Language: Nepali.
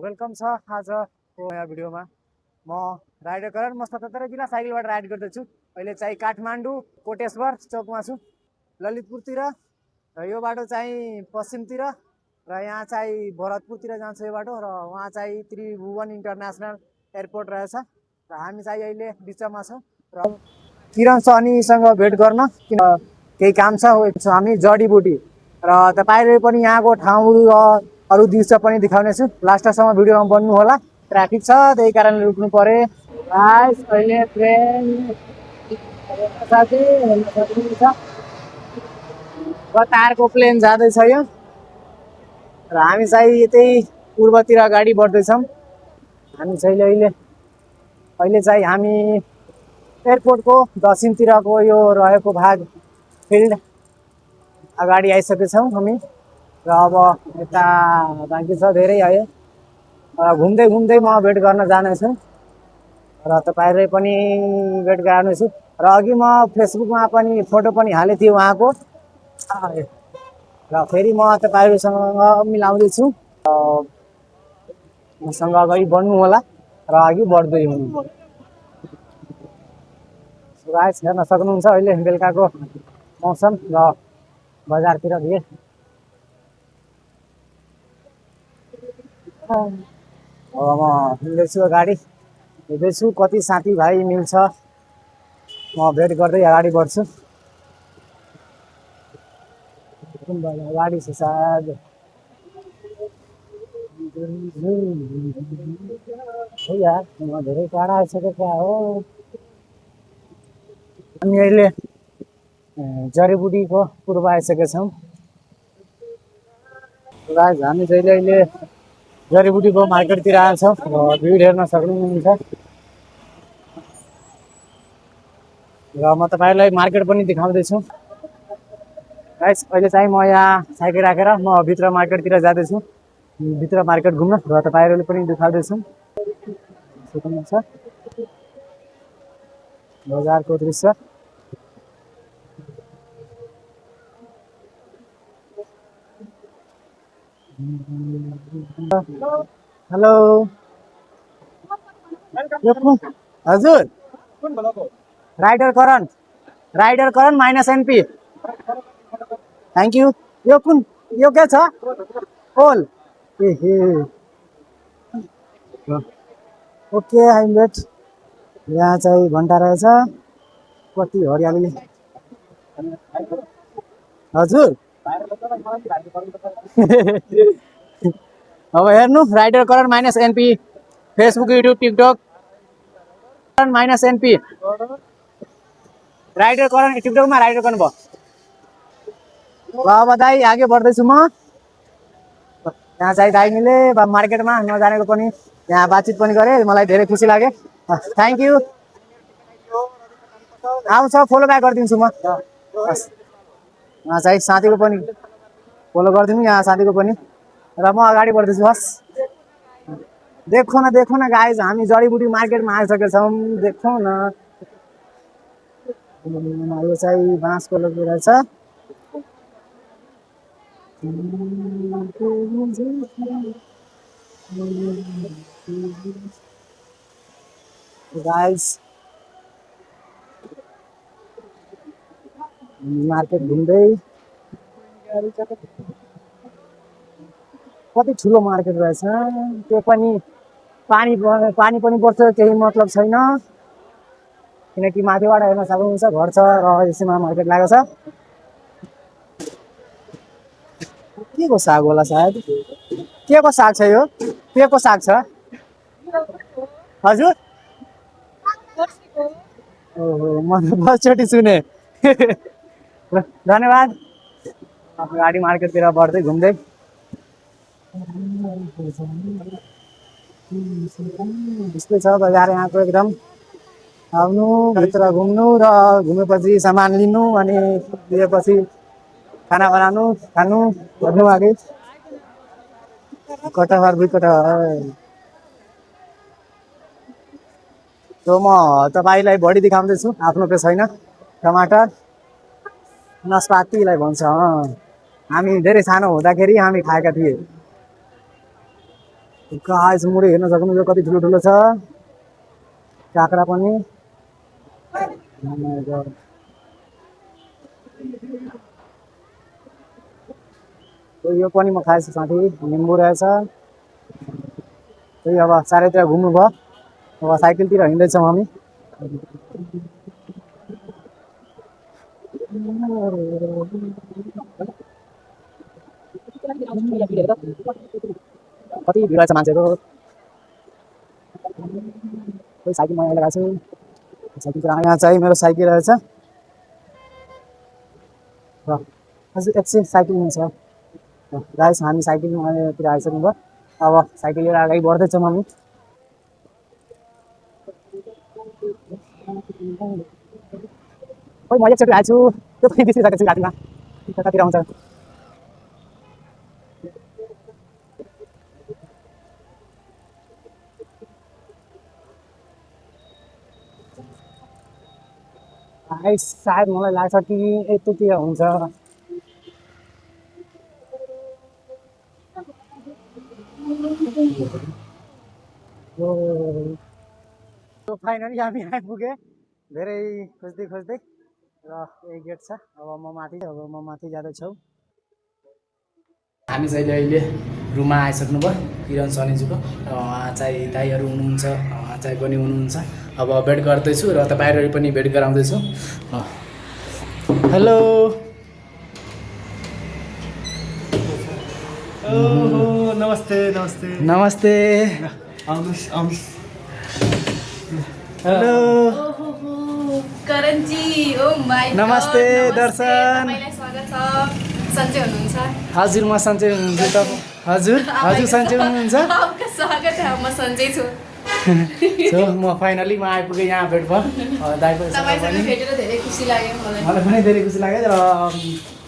वेलकम छ आजको नयाँ भिडियोमा। म राइडर करण, म 77 जिल्ला साइकलबाट राइड गर्दैछु। अहिले चाहिँ काठमाडौँ कोटेश्वर चौकमा छु, ललितपुरतिर। र यो बाटो चाहिँ पश्चिमतिर, र यहाँ चाहिँ भरतपुरतिर जान्छ यो बाटो। र वहाँ चाहिँ त्रिभुवन इन्टरनेसनल एयरपोर्ट रहेछ, र हामी चाहिँ अहिले बिचमा छौँ। र किरण सनीसँग भेट गर्न किन केही काम छ। हामी जडीबुटी र तपाईँले पनि यहाँको ठाउँहरू अरू दृश्य पनि देखाउनेछु। लास्टसम्म भिडियोमा बन्नु होला। ट्राफिक छ, त्यही कारणले रुक्नु पर्यो। अहिले ट्रेन कतारको प्लेन जाँदैछ यो, र हामी चाहिँ यतै पूर्वतिर अगाडि बढ्दैछौँ। हामी चाहिँ अहिले चाहिँ हामी एयरपोर्टको दक्षिणतिरको यो रहेको भाग फिल्ड अगाडि आइसकेछौँ हामी। र अब यता बाँकी छ धेरै है। घुम्दै घुम्दै म भेट गर्न जानेछु, र तपाईँहरूले पनि भेट गराउनेछु। र अघि म फेसबुकमा पनि फोटो पनि हालेको थिएँ उहाँको, र फेरि म तपाईँहरूसँग मिलाउँदैछु। मसँग अगाडि बढ्नु होला र अघि बढ्दै हुनु। गाइस हेर्न सक्नुहुन्छ अहिले बेलुकाको मौसम र बजारतिर भिड। अब म हिँड्दैछु अगाडि, हेर्दैछु कति साथीभाइ मिल्छ, म भेट गर्दै अगाडि बढ्छु। अगाडि छ सायद, यार म धेरै टाढा आइसकेको क्या हो। हामी अहिले जडीबुटीको पूर्व आइसकेका छौँ। हामी चाहिँ अहिले जडीबुटीको मार्केटतिर आएछौँ र भिड हेर्न सक्नुहुन्छ। र म तपाईँहरूलाई मार्केट पनि देखाउँदैछु। गाइस अहिले चाहिँ म यहाँ साइकल राखेर म भित्र मार्केटतिर जाँदैछु, भित्र मार्केट घुम्न, र तपाईँहरूले पनि देखाउँदैछु। बजारको दृश्य। हेलो हजुर, rider Karan minus NP. Thank you. यो के छ? पोल। Okay I wait. यहाँ चाहिँ घन्टा रहेछ, कति हरियाली। हजुर अब हेर्नु, rider Karan minus NP, Facebook, YouTube, TikTok minus NP. Rider Karan टिकटकमा राइडर करण भयो। ल अब दाइ आगे बढ्दैछु म। यहाँ चाहिँ दाइ मिले मार्केटमा नजानेको पनि यहाँ बातचित पनि गरेँ, मलाई धेरै खुसी लाग्यो। Thank you. आउँछ फलो ब्याक गरिदिन्छु म। यहाँ चाहिँ साथीको पनि फलो गरिदिनु, यहाँ साथीको पनि। र म अगाडि बढ्दैछु। हस् देखो न गाइज, हामी जडीबुटी मार्केटमा आइसकेका छौँ। देखो न, यो चाहिँ बाँसको लोके रहेछ। गाइज मार्केट घुम्दै, कति ठुलो मार्केट रहेछ। त्यो पनि पानी पनि पर्छ, केही मतलब छैन, किनकि माथिबाट हेर्न सक्नुहुन्छ घर छ र यसैमा मार्केट लागेको छ। के को साग होला सायद? के को साग छ यो? के को साग छ हजुर? ओहो, म फर्स्टचोटि सुने। धन्यवाद। गाडी मार्केटतिर बढ्दै घुम्दै यस्तै छ बजार यहाँको एकदम। आउनु भित्र घुम्नु र घुमेपछि सामान लिनु, अनि लिएपछि खाना बनाउनु, खानु, गर्नु अघि कटहर त म तपाईँलाई बढी देखाउँदैछु, आफ्नो पे छैन। टमाटर, नास्पातीलाई भन्छ। हामी धेरै सानो हुँदाखेरि हामी खाएका थिए। गाइस मुरी हेर्न सक्नुहुन्छ कति ठुलो ठुलो छ काँक्रा पनि Oh my God. यो पनि म खाएछु साथी निम्बु रहेछ त्यही अब चारैतिर घुम्नु भयो अब साइकलतिर हिँड्दैछौँ हामी कति भिड रहेछ मान्छेको कोही साइकल मैले लगाएको छु साइकल यहाँ चाहिँ मेरो साइकल रहेछ र हजुर एकछिन साइकल लिन्छ गाइस हामी साइकलतिर आइसक्नु भयो अब साइकल लिएर अगाडि बढ्दैछौँ हामी खोइ मैले एकचोटि आएको छु त्यो पनि बिर्सिसकेको छु घाँटीमा कतातिर आउँछ सायद मलाई लाग्छ कि यतातिर हुन्छ फाइनली हामी आइपुगे धेरै खोज्दै खोज्दै र यही गेट छ अब म माथि जाँदैछौँ हामी चाहिँ अहिले रुममा आइसक्नु भयो किरण सनीजीको उहाँ चाहिँ दाइहरू हुनुहुन्छ उहाँ चाहिँ पनि हुनुहुन्छ अब भेट गर्दैछु र तपाईँहरू पनि भेट गराउँदैछु हेलो नमस्ते नमस्ते नमस्ते आउनुहोस् आउनुहोस् hello Karanji oh my God नमस्ते दर्शन तपाईलाई स्वागत छ सन्चै हुनुहुन्छ हजुर म सन्चै हुनुहुन्छ त हजुर हजुर सन्चै हुनुहुन्छ आपका स्वागत है म सन्चै छु सो म फाइनली म आइपुगेँ यहाँ भेट भयो दाइको तपाईसँग भेटेर धेरै खुसी लाग्यो मलाई मलाई पनि धेरै खुसी लाग्यो र